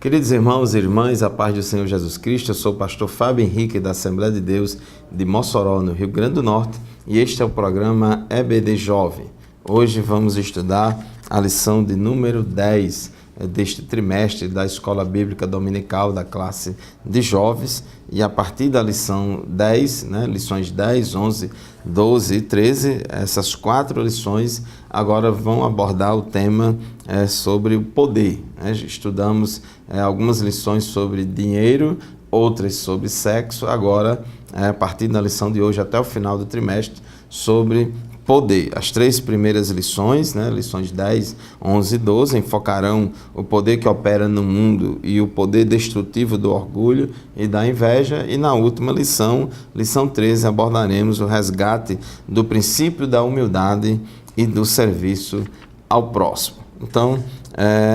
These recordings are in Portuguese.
Queridos irmãos e irmãs, a paz do Senhor Jesus Cristo, eu sou o pastor Fábio Henrique da Assembleia de Deus de Mossoró, no Rio Grande do Norte, e este é o programa EBD Jovem. Hoje vamos estudar a lição de número 10 deste trimestre da Escola Bíblica Dominical da classe de jovens, e a partir da lição 10, lições 10, 11, 12 e 13, essas 4 lições agora vão abordar o tema sobre o poder. Estudamos algumas lições sobre dinheiro, outras sobre sexo, agora a partir da lição de hoje até o final do trimestre sobre poder. As 3 primeiras lições, lições 10, 11 e 12, enfocarão o poder que opera no mundo e o poder destrutivo do orgulho e da inveja, e na última lição, lição 13, abordaremos o resgate do princípio da humildade e do serviço ao próximo. Então,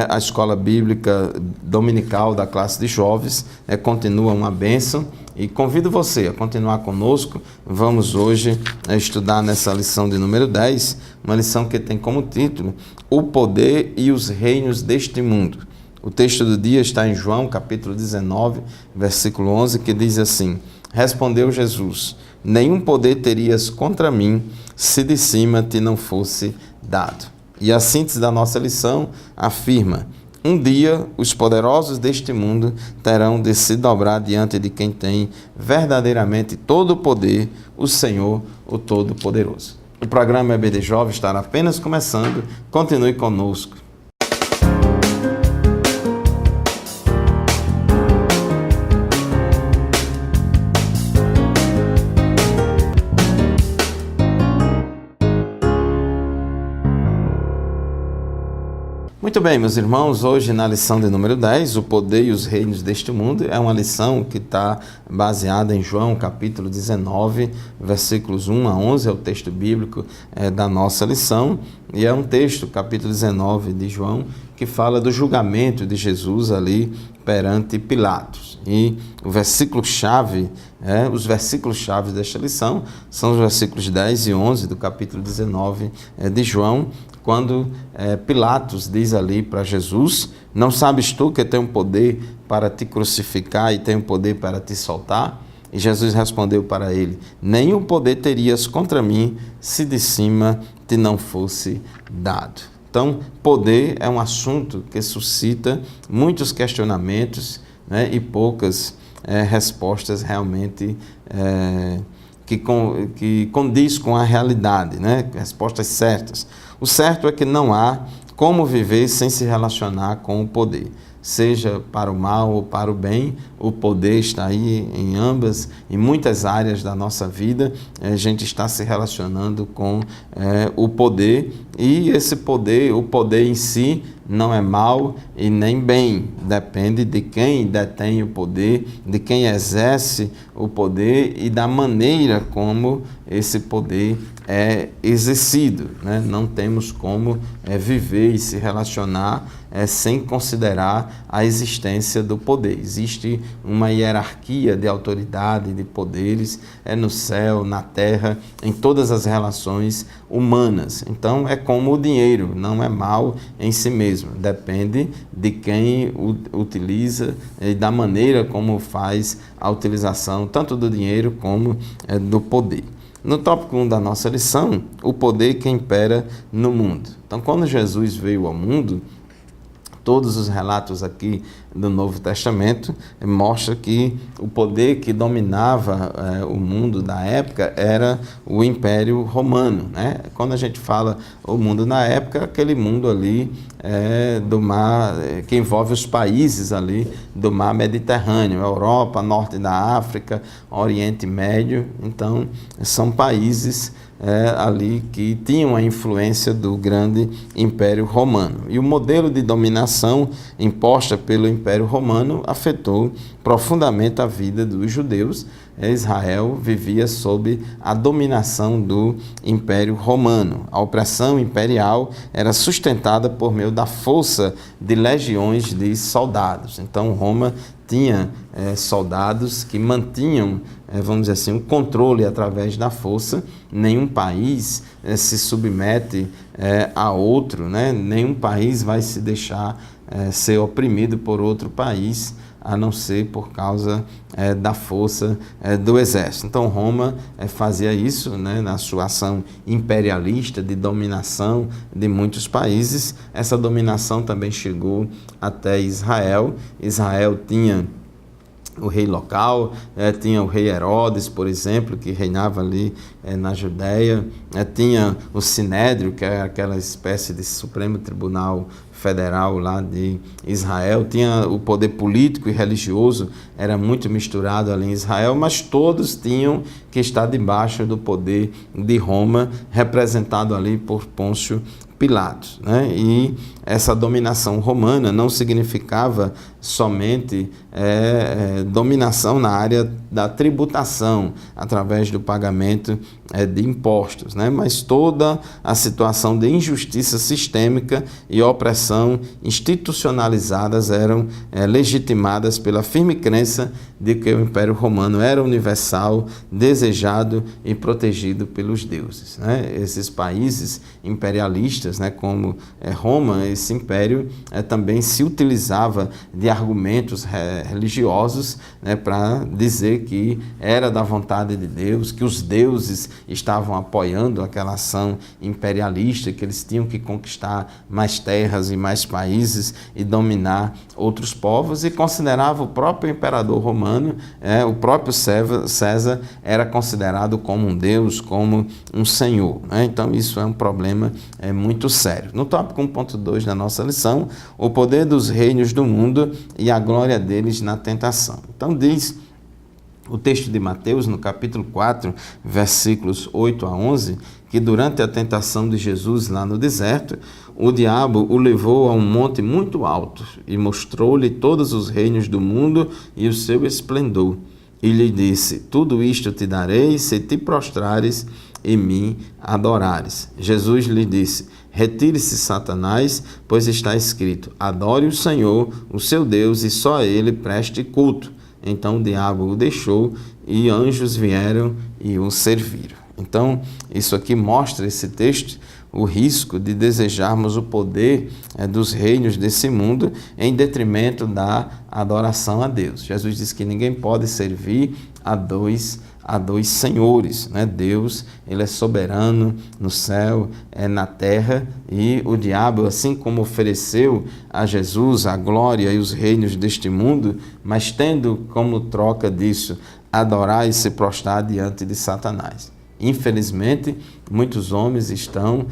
a Escola Bíblica Dominical da classe de jovens continua uma bênção, e convido você a continuar conosco. Vamos hoje estudar nessa lição de número 10, uma lição que tem como título O Poder e os Reinos deste Mundo. O texto do dia está em João, capítulo 19, versículo 11, que diz assim: Respondeu Jesus: Nenhum poder terias contra mim, se de cima te não fosse dado. E a síntese da nossa lição afirma: um dia os poderosos deste mundo terão de se dobrar diante de quem tem verdadeiramente todo o poder, o Senhor, o Todo-Poderoso. O programa EBD Jovem estará apenas começando. Continue conosco. Muito bem, meus irmãos, hoje na lição de número 10, o poder e os reinos deste mundo, é uma lição que está baseada em João, capítulo 19, versículos 1 a 11, é o texto bíblico da nossa lição, e é um texto, capítulo 19 de João, que fala do julgamento de Jesus ali perante Pilatos. E o versículo-chave, os versículos-chave desta lição são os versículos 10 e 11 do capítulo 19 de João, quando Pilatos diz ali para Jesus: não sabes tu que tenho poder para te crucificar e tenho poder para te soltar? E Jesus respondeu para ele: nenhum poder terias contra mim se de cima te não fosse dado. Então, poder é um assunto que suscita muitos questionamentos, e poucas respostas realmente que condiz com a realidade, respostas certas. O certo é que não há como viver sem se relacionar com o poder. Seja para o mal ou para o bem, o poder está aí em muitas áreas da nossa vida. A gente está se relacionando com o poder, e esse poder, o poder em si, não é mal e nem bem. Depende de quem detém o poder, de quem exerce o poder e da maneira como esse poder é exercido. Não temos como viver e se relacionar sem considerar a existência do poder. Existe uma hierarquia de autoridade, de poderes, no céu, na terra, em todas as relações humanas. Então, é como o dinheiro, não é mal em si mesmo. Depende de quem o utiliza e da maneira como faz a utilização tanto do dinheiro como do poder. No tópico 1 da nossa lição, o poder que impera no mundo. Então, quando Jesus veio ao mundo, todos os relatos aqui do Novo Testamento mostram que o poder que dominava o mundo da época era o Império Romano. Quando a gente fala o mundo na época, aquele mundo ali do mar, que envolve os países ali do mar Mediterrâneo, Europa, Norte da África, Oriente Médio. Então, são países ali que tinham a influência do grande Império Romano. E o modelo de dominação imposta pelo Império Romano afetou profundamente a vida dos judeus. Israel vivia sob a dominação do Império Romano. A opressão imperial era sustentada por meio da força de legiões de soldados. Então, Roma tinha soldados que mantinham, vamos dizer assim, o controle através da força. Nenhum país se submete a outro, nenhum país vai se deixar ser oprimido por outro país, a não ser por causa da força do exército. Então Roma fazia isso, né, na sua ação imperialista de dominação de muitos países. Essa dominação também chegou até Israel. Israel tinha o rei local, tinha o rei Herodes, por exemplo, que reinava ali na Judéia, tinha o Sinédrio, que é aquela espécie de Supremo Tribunal Federal lá de Israel, tinha o poder político e religioso, era muito misturado ali em Israel, mas todos tinham que estar debaixo do poder de Roma, representado ali por Pôncio Pilatos, né? E essa dominação romana não significava somente dominação na área da tributação, através do pagamento de impostos, né? Mas toda a situação de injustiça sistêmica e opressão institucionalizadas eram legitimadas pela firme crença de que o Império Romano era universal, desejado e protegido pelos deuses, né? Esses países imperialistas, né, como Roma, esse império também se utilizava de argumentos religiosos, né, para dizer que era da vontade de Deus, que os deuses estavam apoiando aquela ação imperialista, que eles tinham que conquistar mais terras e mais países e dominar outros povos, e considerava o próprio imperador romano, o próprio César, era considerado como um deus, como um senhor, né? Então isso é um problema muito sério. No tópico 1.2 da nossa lição, o poder dos reinos do mundo e a glória deles na tentação. Então diz o texto de Mateus, no capítulo 4, versículos 8 a 11, que durante a tentação de Jesus lá no deserto, o diabo o levou a um monte muito alto e mostrou-lhe todos os reinos do mundo e o seu esplendor. E lhe disse: tudo isto te darei se te prostrares e me adorares. Jesus lhe disse: retire-se, Satanás, pois está escrito: adore o Senhor, o seu Deus, e só a ele preste culto. Então o diabo o deixou e anjos vieram e o serviram. Então, isso aqui mostra, esse texto, o risco de desejarmos o poder dos reinos desse mundo em detrimento da adoração a Deus. Jesus diz que ninguém pode servir a dois senhores, né? Deus, ele é soberano no céu, na terra, e o diabo, assim como ofereceu a Jesus a glória e os reinos deste mundo, mas tendo como troca disso adorar e se prostrar diante de Satanás. Infelizmente, muitos homens estão,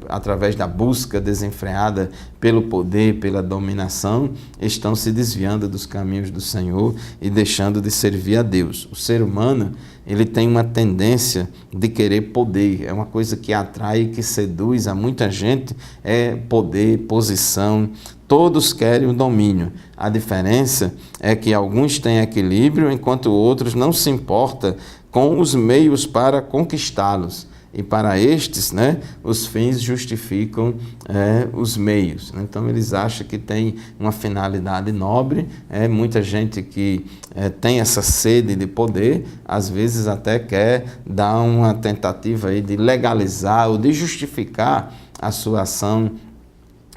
através da busca desenfreada pelo poder, pela dominação, estão se desviando dos caminhos do Senhor e deixando de servir a Deus. O ser humano, ele tem uma tendência de querer poder, é uma coisa que atrai e que seduz a muita gente, poder, posição. Todos querem o domínio. A diferença é que alguns têm equilíbrio, enquanto outros não se importam com os meios para conquistá-los. E para estes, né, os fins justificam os meios. Então eles acham que tem uma finalidade nobre. Muita gente que tem essa sede de poder, às vezes até quer dar uma tentativa aí de legalizar ou de justificar a sua ação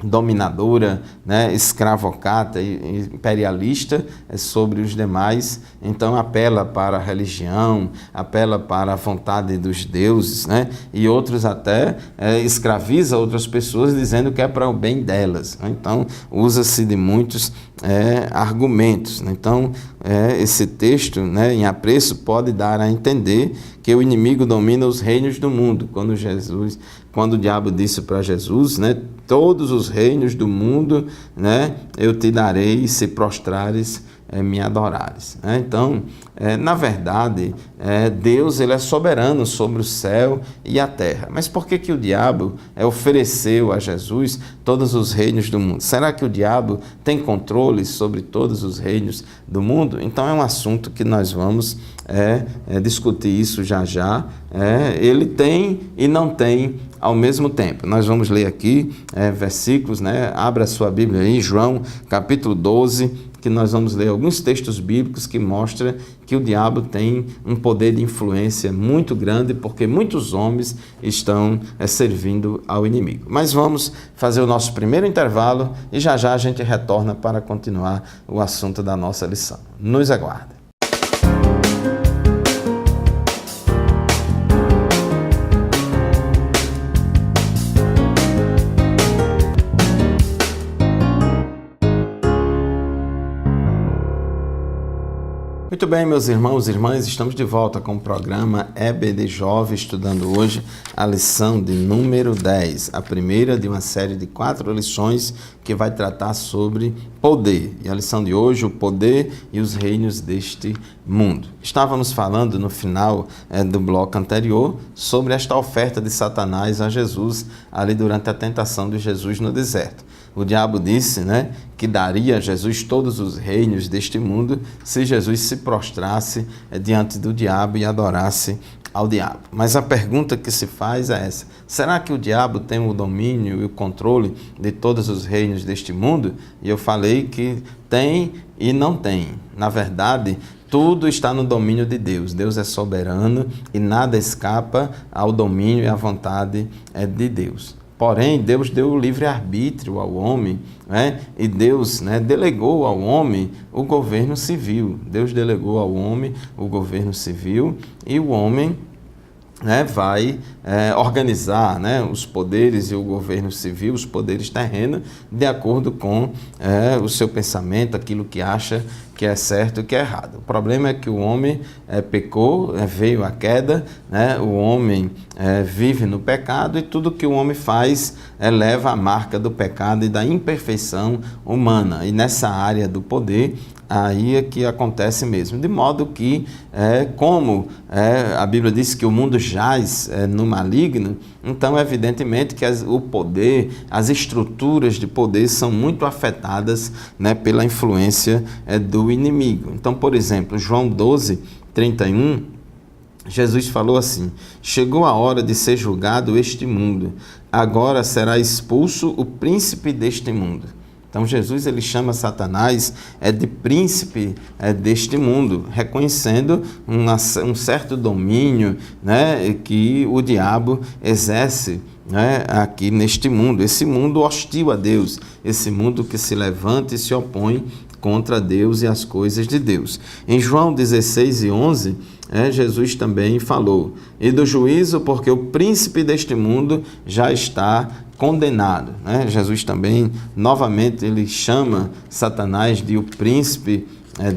dominadora, né, escravocrata e imperialista sobre os demais. Então apela para a religião, apela para a vontade dos deuses, né, e outros até escraviza outras pessoas dizendo que é para o bem delas, né? Então usa-se de muitos argumentos, né? Então esse texto, né, em apreço, pode dar a entender que o inimigo domina os reinos do mundo. Quando o diabo disse para Jesus, né, todos os reinos do mundo, né, eu te darei se prostrares, me adorares. Então, na verdade, Deus, ele é soberano sobre o céu e a terra. Mas por que o diabo ofereceu a Jesus todos os reinos do mundo? Será que o diabo tem controle sobre todos os reinos do mundo? Então é um assunto que nós vamos discutir isso já. Ele tem e não tem ao mesmo tempo. Nós vamos ler aqui versículos, né? Abra a sua Bíblia aí, João capítulo 12, que nós vamos ler alguns textos bíblicos que mostram que o diabo tem um poder de influência muito grande, porque muitos homens estão servindo ao inimigo. Mas vamos fazer o nosso primeiro intervalo e já já a gente retorna para continuar o assunto da nossa lição. Nos aguarde. Muito bem, meus irmãos e irmãs, estamos de volta com o programa EBD Jovem, estudando hoje a lição de número 10, a primeira de uma série de 4 lições que vai tratar sobre poder. E a lição de hoje, o poder e os reinos deste mundo. Estávamos falando no final do bloco anterior sobre esta oferta de Satanás a Jesus, ali durante a tentação de Jesus no deserto. O diabo disse, que daria a Jesus todos os reinos deste mundo se Jesus se prostrasse diante do diabo e adorasse ao diabo. Mas a pergunta que se faz é essa: será que o diabo tem o domínio e o controle de todos os reinos deste mundo? E eu falei que tem e não tem. Na verdade, tudo está no domínio de Deus. Deus é soberano e nada escapa ao domínio e à vontade de Deus. Porém, Deus deu o livre-arbítrio ao homem, e Deus delegou ao homem o governo civil. Deus delegou ao homem o governo civil e o homem vai organizar os poderes e o governo civil, os poderes terrenos, de acordo com o seu pensamento, aquilo que acha que é certo e que é errado. O problema é que o homem pecou, veio a queda, o homem vive no pecado e tudo que o homem faz leva a marca do pecado e da imperfeição humana. E nessa área do poder, aí é que acontece mesmo. De modo que, como a Bíblia diz que o mundo jaz no maligno, então evidentemente que o poder, as estruturas de poder são muito afetadas pela influência do inimigo. Então, por exemplo, João 12, 31, Jesus falou assim: chegou a hora de ser julgado este mundo, agora será expulso o príncipe deste mundo. Então Jesus ele chama Satanás de príncipe deste mundo, reconhecendo um certo domínio que o diabo exerce aqui neste mundo, esse mundo hostil a Deus, esse mundo que se levanta e se opõe contra Deus e as coisas de Deus. Em João 16 e 11, Jesus também falou: e do juízo, porque o príncipe deste mundo já está condenado. Jesus também, novamente, ele chama Satanás de o príncipe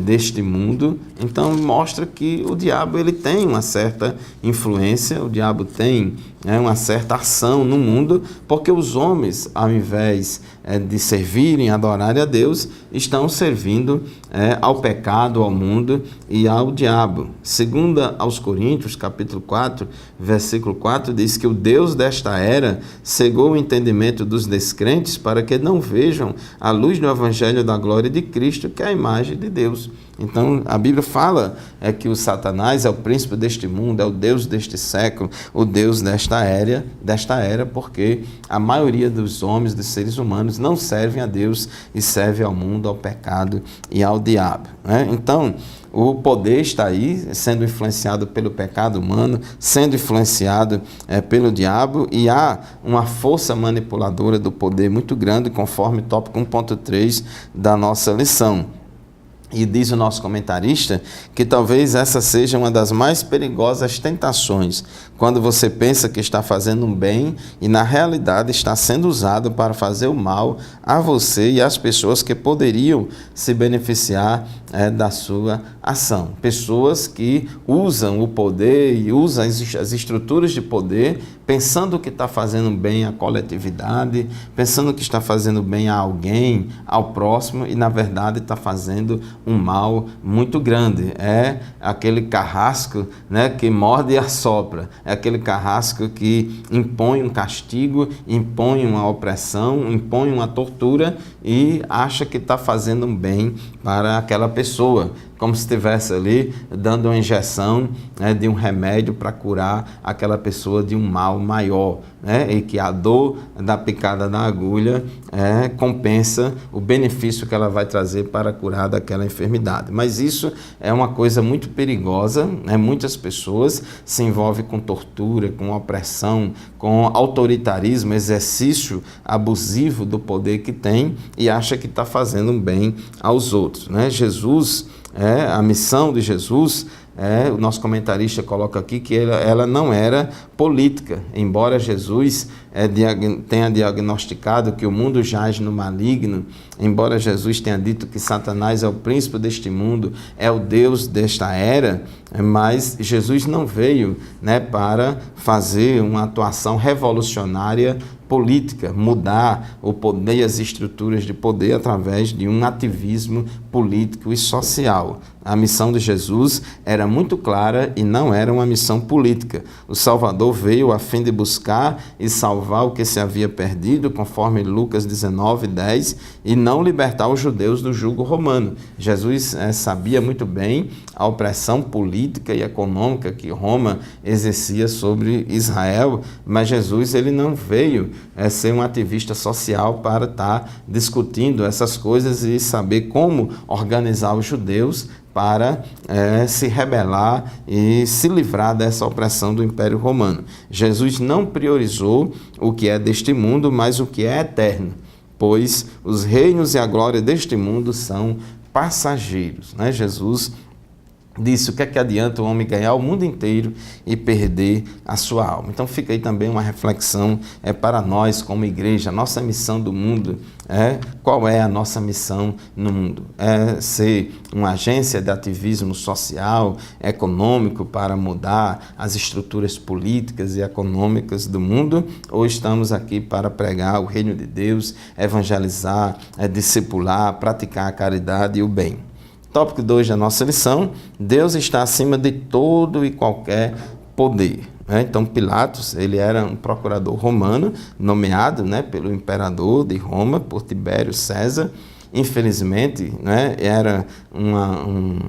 deste mundo. Então mostra que o diabo ele tem uma certa influência, o diabo tem uma certa ação no mundo, porque os homens, ao invés de servirem, adorarem a Deus, estão servindo ao pecado, ao mundo e ao diabo. Segunda aos Coríntios, capítulo 4, versículo 4, diz que o Deus desta era cegou o entendimento dos descrentes para que não vejam a luz do evangelho da glória de Cristo, que é a imagem de Deus. Então a Bíblia fala que o Satanás é o príncipe deste mundo, é o Deus deste século, o Deus desta era, porque a maioria dos homens, dos seres humanos, não servem a Deus e servem ao mundo, ao pecado e ao diabo. Então o poder está aí, sendo influenciado pelo pecado humano, sendo influenciado pelo diabo, e há uma força manipuladora do poder muito grande, conforme o tópico 1.3 da nossa lição. E diz o nosso comentarista que talvez essa seja uma das mais perigosas tentações, quando você pensa que está fazendo um bem e na realidade está sendo usado para fazer o mal a você e às pessoas que poderiam se beneficiar da sua ação. Pessoas que usam o poder e usam as estruturas de poder pensando que está fazendo bem à coletividade, pensando que está fazendo bem a alguém, ao próximo, e na verdade está fazendo um mal muito grande. É aquele carrasco que morde e assopra, é aquele carrasco que impõe um castigo, impõe uma opressão, impõe uma tortura e acha que está fazendo um bem para aquela pessoa. como se estivesse ali dando uma injeção, né, de um remédio para curar aquela pessoa de um mal maior, né, e que a dor da picada da agulha compensa o benefício que ela vai trazer para curar daquela enfermidade. Mas isso é uma coisa muito perigosa, né? Muitas pessoas se envolvem com tortura, com opressão, com autoritarismo, exercício abusivo do poder que tem e acha que está fazendo um bem aos outros, né? Jesus, a missão de Jesus, o nosso comentarista coloca aqui que ela não era política, embora Jesus tenha diagnosticado que o mundo jaz no maligno, embora Jesus tenha dito que Satanás é o príncipe deste mundo, é o Deus desta era, mas Jesus não veio, né, para fazer uma atuação revolucionária política, mudar o poder e as estruturas de poder através de um ativismo político e social. A missão de Jesus era muito clara e não era uma missão política. O Salvador veio a fim de buscar e salvar o que se havia perdido, conforme Lucas 19:10, e não libertar os judeus do jugo romano. Jesus sabia muito bem a opressão política e econômica que Roma exercia sobre Israel, mas Jesus ele não veio ser um ativista social para estar discutindo essas coisas e saber como organizar os judeus para se rebelar e se livrar dessa opressão do Império Romano. Jesus não priorizou o que é deste mundo, mas o que é eterno, pois os reinos e a glória deste mundo são passageiros, né? Jesus disse: o que é que adianta o homem ganhar o mundo inteiro e perder a sua alma? Então fica aí também uma reflexão para nós como igreja, a nossa missão do mundo, qual é a nossa missão no mundo? É ser uma agência de ativismo social, econômico para mudar as estruturas políticas e econômicas do mundo, ou estamos aqui para pregar o reino de Deus, evangelizar, discipular, praticar a caridade e o bem? Tópico 2 da nossa lição: Deus está acima de todo e qualquer poder. Então Pilatos, ele era um procurador romano, nomeado, né, pelo imperador de Roma, por Tibério César. Infelizmente, né, era um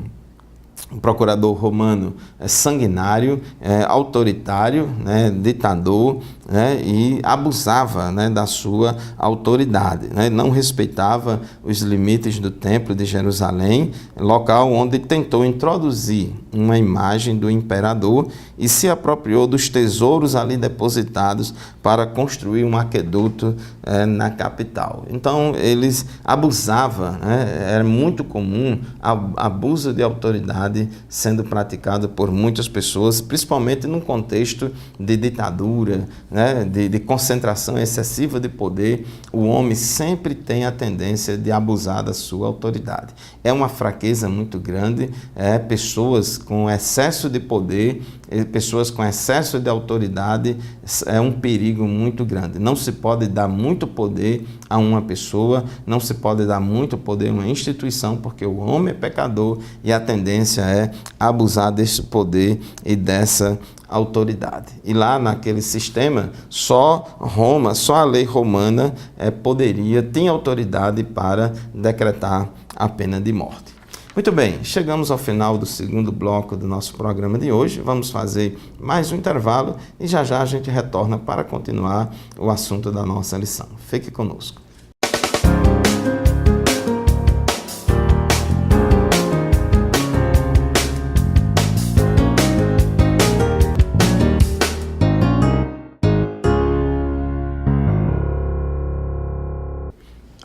procurador romano sanguinário, autoritário, né, ditador, né, e abusava, né, da sua autoridade, né, não respeitava os limites do Templo de Jerusalém, local onde tentou introduzir uma imagem do imperador e se apropriou dos tesouros ali depositados para construir um aqueduto na capital. Então eles abusavam, né, era muito comum abuso de autoridade sendo praticado por muitas pessoas, principalmente num contexto de ditadura, né, de concentração excessiva de poder. O homem sempre tem a tendência de abusar da sua autoridade. É uma fraqueza muito grande, pessoas com excesso de poder, pessoas com excesso de autoridade, é um perigo muito grande. Não se pode dar muito poder a uma pessoa, não se pode dar muito poder a uma instituição, porque o homem é pecador e a tendência é abusar desse poder e dessa autoridade. E lá naquele sistema, só Roma, só a lei romana tinha autoridade para decretar a pena de morte. Muito bem, chegamos ao final do segundo bloco do nosso programa de hoje. Vamos fazer mais um intervalo e já já a gente retorna para continuar o assunto da nossa lição. Fique conosco.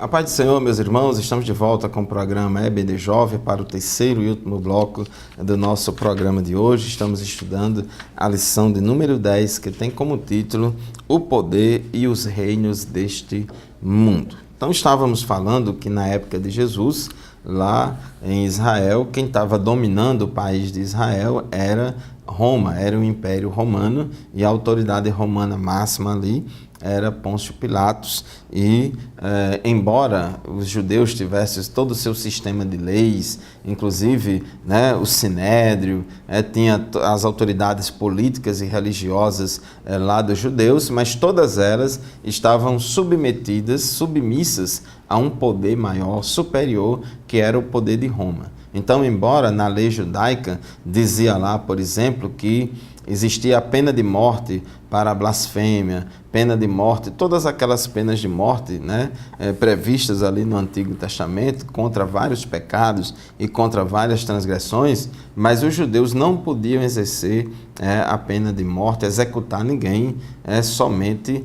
A paz do Senhor, meus irmãos, estamos de volta com o programa EBD Jovem para o terceiro e último bloco do nosso programa de hoje. Estamos estudando a lição de número 10, que tem como título O Poder e os Reinos deste Mundo. Então estávamos falando que na época de Jesus, lá em Israel, quem estava dominando o país de Israel era Roma, era o Império Romano, e a autoridade romana máxima ali era Pôncio Pilatos. E embora os judeus tivessem todo o seu sistema de leis, inclusive, né, o Sinédrio, tinha as autoridades políticas e religiosas lá dos judeus, mas todas elas estavam submissas a um poder maior, superior, que era o poder de Roma. Então, embora na lei judaica dizia lá, por exemplo, que existia a pena de morte para a blasfêmia, pena de morte, todas aquelas penas de morte, né, previstas ali no Antigo Testamento contra vários pecados e contra várias transgressões, mas os judeus não podiam exercer a pena de morte, executar ninguém, somente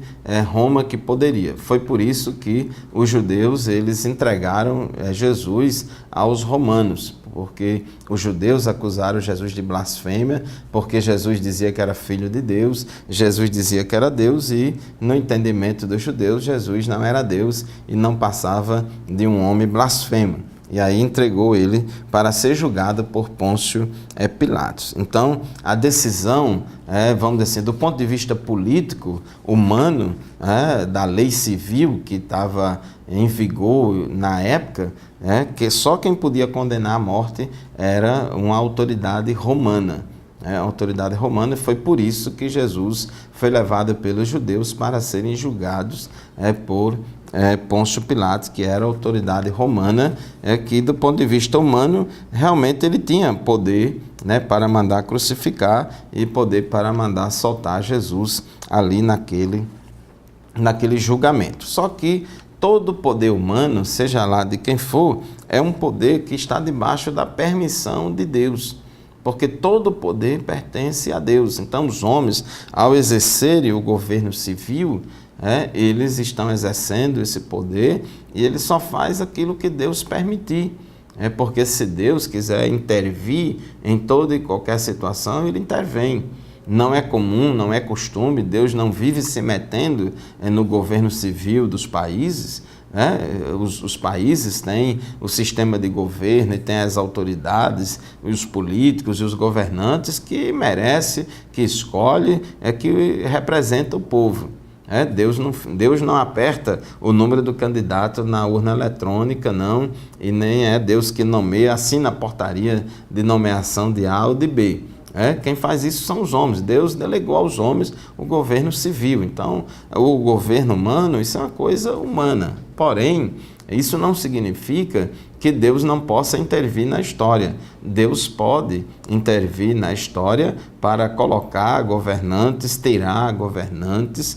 Roma que poderia. Foi por isso que os judeus eles entregaram Jesus aos romanos, porque os judeus acusaram Jesus de blasfêmia, porque Jesus dizia que era filho de Deus, Jesus dizia que era Deus e, no entendimento dos judeus, Jesus não era Deus e não passava de um homem blasfemo. E aí entregou ele para ser julgado por Pôncio Pilatos. Então, a decisão, vamos dizer assim, do ponto de vista político, humano, da lei civil que estava em vigor na época, que só quem podia condenar a morte era uma autoridade romana. A autoridade romana, foi por isso que Jesus foi levado pelos judeus para serem julgados por Pôncio Pilatos, que era a autoridade romana, que do ponto de vista humano, realmente ele tinha poder, para mandar crucificar e poder para mandar soltar Jesus ali naquele julgamento. Só que todo poder humano, seja lá de quem for, é um poder que está debaixo da permissão de Deus, porque todo poder pertence a Deus. Então, os homens, ao exercerem o governo civil, eles estão exercendo esse poder e ele só faz aquilo que Deus permitir. Porque se Deus quiser intervir em toda e qualquer situação, ele intervém. Não é comum, não é costume, Deus não vive se metendo no governo civil dos países. Os países têm o sistema de governo e têm as autoridades, os políticos e os governantes que merece, que escolhe, que representa o povo. Deus não aperta o número do candidato na urna eletrônica, não, e nem é Deus que nomeia, assina a portaria de nomeação de A ou de B. Quem faz isso são os homens. Deus delegou aos homens o governo civil. Então, o governo humano, isso é uma coisa humana. Porém, isso não significa que Deus não possa intervir na história. Deus pode intervir na história para colocar governantes, tirar governantes,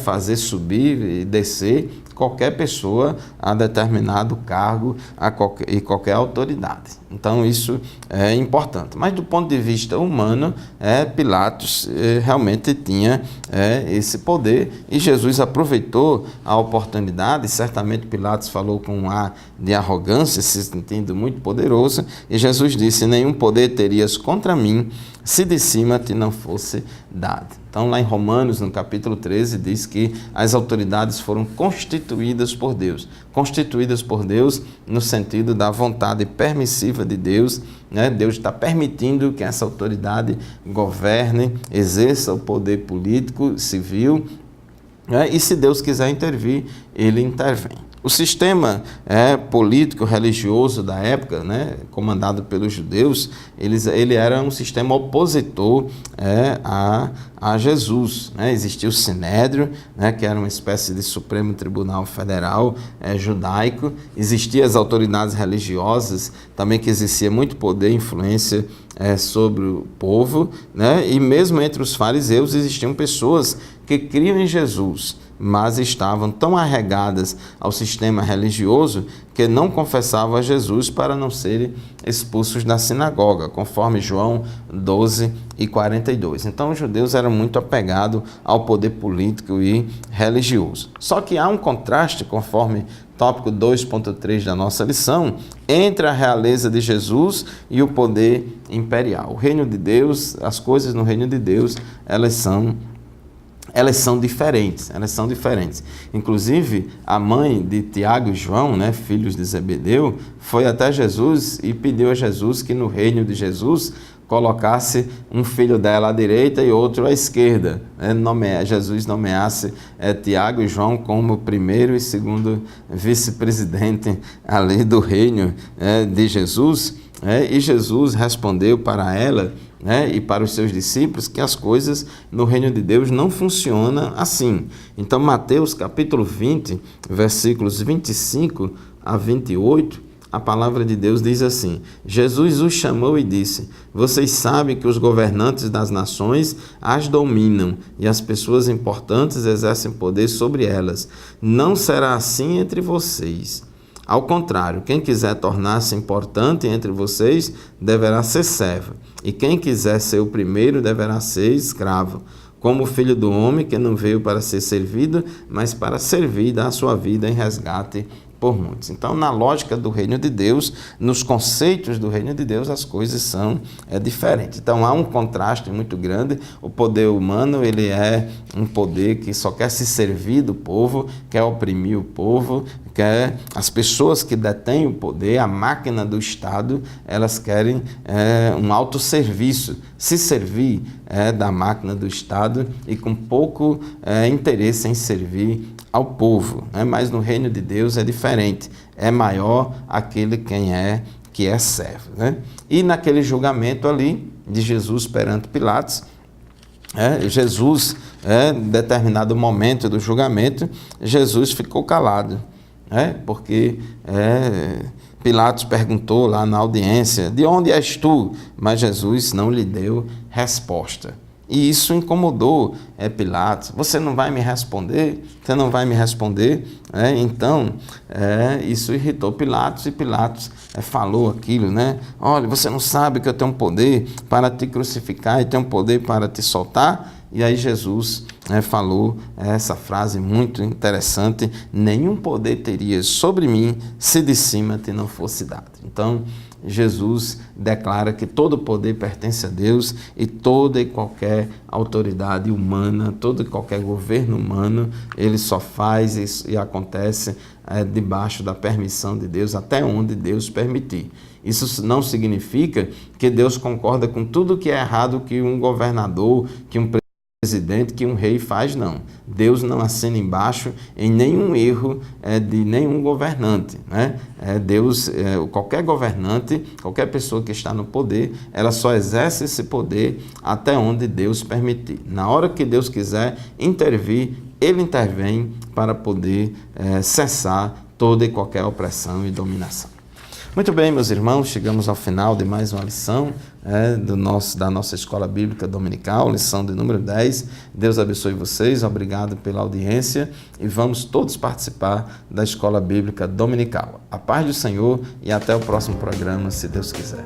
fazer subir e descer qualquer pessoa a determinado cargo e qualquer autoridade. Então isso é importante. Mas do ponto de vista humano, Pilatos realmente tinha esse poder e Jesus aproveitou a oportunidade. Certamente Pilatos falou com um ar de arrogância, se sentindo muito poderoso, e Jesus disse: nenhum poder terias contra mim se de cima te não fosse dado. Então, lá em Romanos, no capítulo 13, diz que as autoridades foram constituídas por Deus. Constituídas por Deus no sentido da vontade permissiva de Deus. Deus está permitindo que essa autoridade governe, exerça o poder político, civil, e se Deus quiser intervir, ele intervém. O sistema político religioso da época, comandado pelos judeus, ele era um sistema opositor a Jesus. Existia o Sinédrio, que era uma espécie de Supremo Tribunal Federal judaico. Existiam as autoridades religiosas, também que exercia muito poder e influência sobre o povo. E mesmo entre os fariseus existiam pessoas que criam em Jesus, mas estavam tão arregadas ao sistema religioso que não confessavam a Jesus para não serem expulsos da sinagoga, conforme João 12:42. Então, os judeus eram muito apegados ao poder político e religioso. Só que há um contraste, conforme tópico 2.3 da nossa lição, entre a realeza de Jesus e o poder imperial. O reino de Deus, as coisas no reino de Deus, elas são diferentes, Inclusive, a mãe de Tiago e João, filhos de Zebedeu, foi até Jesus e pediu a Jesus que no reino de Jesus colocasse um filho dela à direita e outro à esquerda. Jesus nomeasse Tiago e João como primeiro e segundo vice-presidente ali do reino de Jesus. E Jesus respondeu para ela e para os seus discípulos que as coisas no reino de Deus não funcionam assim. Então, Mateus capítulo 20, versículos 25 a 28, a palavra de Deus diz assim: Jesus os chamou e disse: vocês sabem que os governantes das nações as dominam e as pessoas importantes exercem poder sobre elas. Não será assim entre vocês. Ao contrário, quem quiser tornar-se importante entre vocês deverá ser servo, e quem quiser ser o primeiro deverá ser escravo, como o Filho do Homem, que não veio para ser servido, mas para servir e dar a sua vida em resgate por muitos. Então, na lógica do reino de Deus, nos conceitos do reino de Deus, as coisas são diferentes. Então, há um contraste muito grande. O poder humano, ele é um poder que só quer se servir do povo, quer oprimir o povo, quer as pessoas que detêm o poder, a máquina do Estado, elas querem um autosserviço, se servir da máquina do Estado e com pouco interesse em servir ao povo, né? Mas no reino de Deus é diferente, é maior aquele que é servo, né? E naquele julgamento ali de Jesus perante Pilatos, Jesus, em determinado momento do julgamento, Jesus ficou calado, porque Pilatos perguntou lá na audiência: de onde és tu? Mas Jesus não lhe deu resposta. E isso incomodou Pilatos. Você não vai me responder? Você não vai me responder? Então, isso irritou Pilatos, e Pilatos falou aquilo, né? Olha, você não sabe que eu tenho poder para te crucificar e tenho poder para te soltar? E aí Jesus falou essa frase muito interessante: nenhum poder terias sobre mim se de cima te não fosse dado. Então, Jesus declara que todo poder pertence a Deus, e toda e qualquer autoridade humana, todo e qualquer governo humano, ele só faz isso e acontece debaixo da permissão de Deus, até onde Deus permitir. Isso não significa que Deus concorda com tudo que é errado que um governador, que um presidente, que um rei faz, não. Deus não assina embaixo em nenhum erro de nenhum governante, né? Deus, qualquer governante, qualquer pessoa que está no poder, ela só exerce esse poder até onde Deus permitir. Na hora que Deus quiser intervir, ele intervém para poder cessar toda e qualquer opressão e dominação. Muito bem, meus irmãos, chegamos ao final de mais uma lição da nossa Escola Bíblica Dominical, lição de número 10. Deus abençoe vocês, obrigado pela audiência, e vamos todos participar da Escola Bíblica Dominical. A paz do Senhor e até o próximo programa, se Deus quiser.